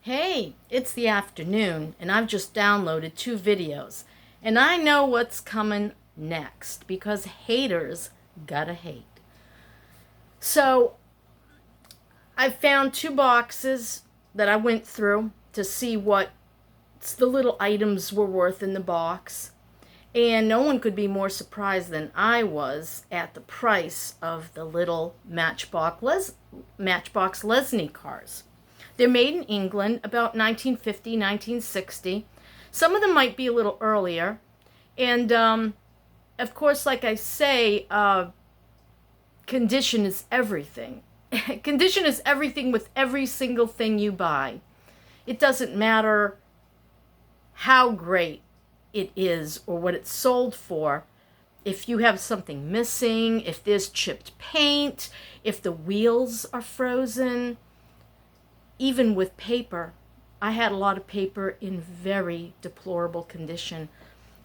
Hey, it's the afternoon, and I've just downloaded 2 videos, and I know what's coming next because haters gotta hate. So, I found 2 boxes that I went through to see what the little items were worth in the box, and no one could be more surprised than I was at the price of the little Matchbox Lesney cars. They're made in England about 1950, 1960. Some of them might be a little earlier. And, of course, like I say, condition is everything. Condition is everything with every single thing you buy. It doesn't matter how great it is or what it's sold for. If you have something missing, if there's chipped paint, if the wheels are frozen, even with paper, I had a lot of paper in very deplorable condition.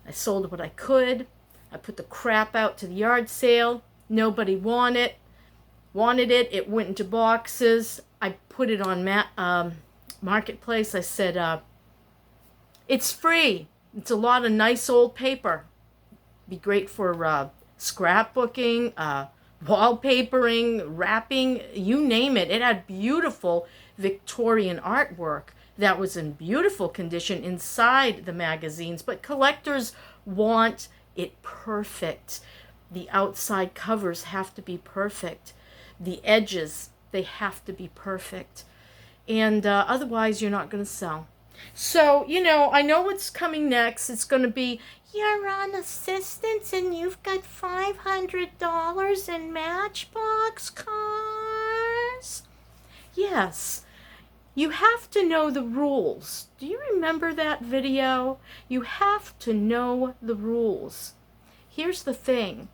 I sold what I could. I put the crap out to the yard sale. Nobody wanted it. It went into boxes. I put it on Marketplace. I said, it's free. It's a lot of nice old paper. Be great for scrapbooking, wallpapering, wrapping, you name it. It had beautiful Victorian artwork that was in beautiful condition inside the magazines, but collectors want it perfect. The outside covers have to be perfect. The edges, they have to be perfect. And otherwise, you're not going to sell. So, I know what's coming next. It's going to be, you're on assistance and you've got $500 in Matchbox cars. Yes, you have to know the rules. Do you remember that video? You have to know the rules. Here's the thing.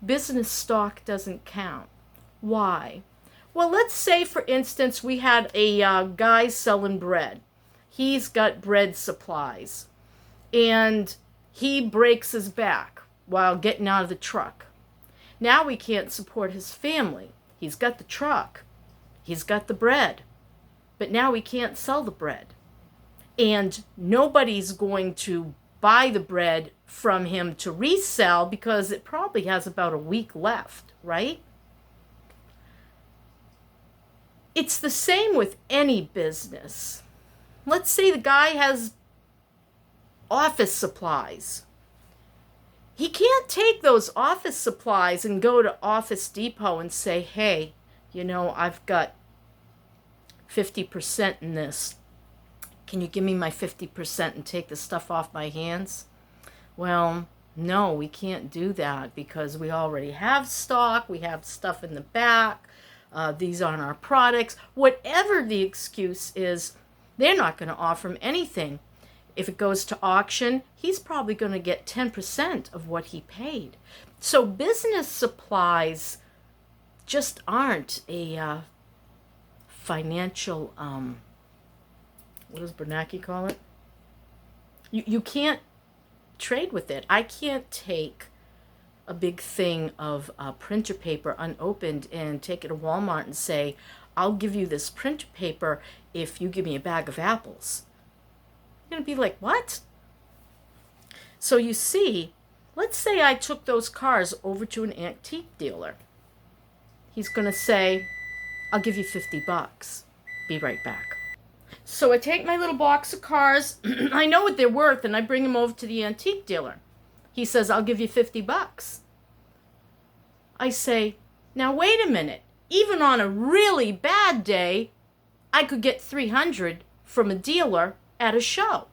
Business stock doesn't count. Why? Well, let's say, for instance, we had a guy selling bread. He's got bread supplies. And he breaks his back while getting out of the truck. Now we can't support his family. He's got the truck. He's got the bread. But now we can't sell the bread. And nobody's going to buy the bread from him to resell because it probably has about a week left, right? It's the same with any business. Let's say the guy has office supplies. He can't take those office supplies and go to Office Depot and say, hey, I've got 50% in this. Can you give me my 50% and take the stuff off my hands? Well, no, we can't do that because we already have stock. We have stuff in the back. These aren't our products. Whatever the excuse is, they're not going to offer him anything. If it goes to auction, he's probably going to get 10% of what he paid. So business supplies just aren't a financial, what does Bernanke call it? You can't trade with it. I can't take a big thing of printer paper unopened and take it to Walmart and say, I'll give you this printer paper if you give me a bag of apples. You're going to be like, what? So you see, let's say I took those cars over to an antique dealer. He's going to say, I'll give you $50. Be right back. So I take my little box of cars. I know what they're worth, and I bring them over to the antique dealer. He says, I'll give you $50. I say, now wait a minute. Even on a really bad day, I could get $300 from a dealer at a show.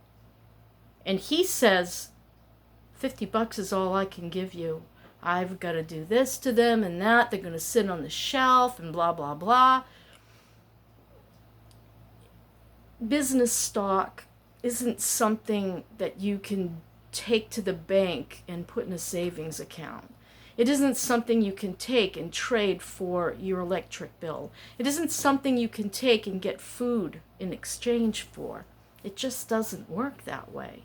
And he says, $50 is all I can give you. I've got to do this to them and that. They're going to sit on the shelf and blah, blah, blah. Business stock isn't something that you can take to the bank and put in a savings account. It isn't something you can take and trade for your electric bill. It isn't something you can take and get food in exchange for. It just doesn't work that way.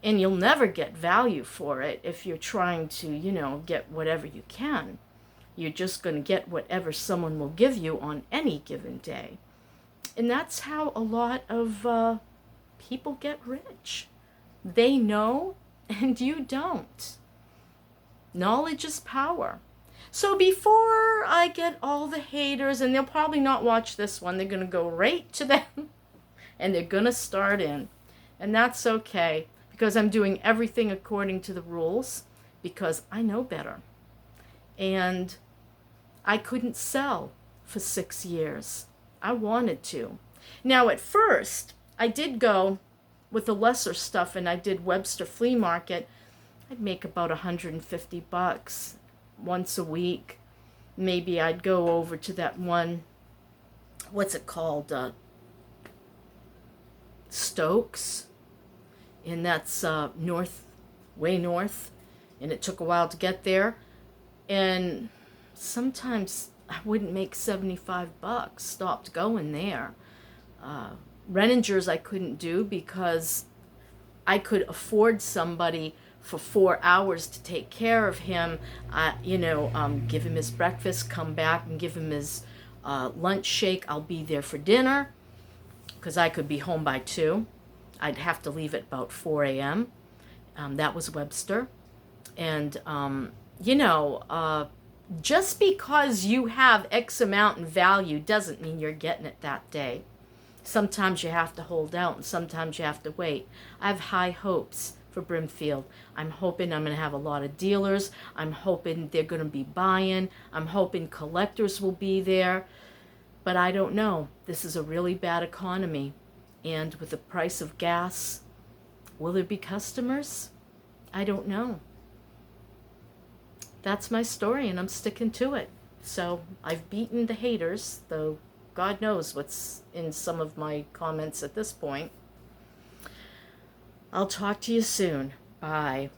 And you'll never get value for it if you're trying to, get whatever you can. You're just going to get whatever someone will give you on any given day. And that's how a lot of people get rich. They know and you don't. Knowledge is power. So before I get all the haters, and they'll probably not watch this one, they're going to go right to them and they're going to start in. And that's okay, because I'm doing everything according to the rules, because I know better. And I couldn't sell for 6 years. I wanted to. Now, at first, I did go with the lesser stuff, and I did Webster Flea Market. I'd make about $150 once a week. Maybe I'd go over to that one, what's it called? Stokes. And that's way north. And it took a while to get there. And sometimes I wouldn't make $75. Stopped going there. Renninger's I couldn't do because I could afford somebody for 4 hours to take care of him, give him his breakfast, come back and give him his lunch shake. I'll be there for dinner because I could be home by 2. I'd have to leave at about 4 a.m. That was Webster. And, just because you have X amount in value doesn't mean you're getting it that day. Sometimes you have to hold out and sometimes you have to wait. I have high hopes for Brimfield. I'm hoping I'm going to have a lot of dealers. I'm hoping they're going to be buying. I'm hoping collectors will be there. But I don't know. This is a really bad economy. And with the price of gas, will there be customers? I don't know. That's my story, and I'm sticking to it. So I've beaten the haters, though God knows what's in some of my comments at this point. I'll talk to you soon. Bye.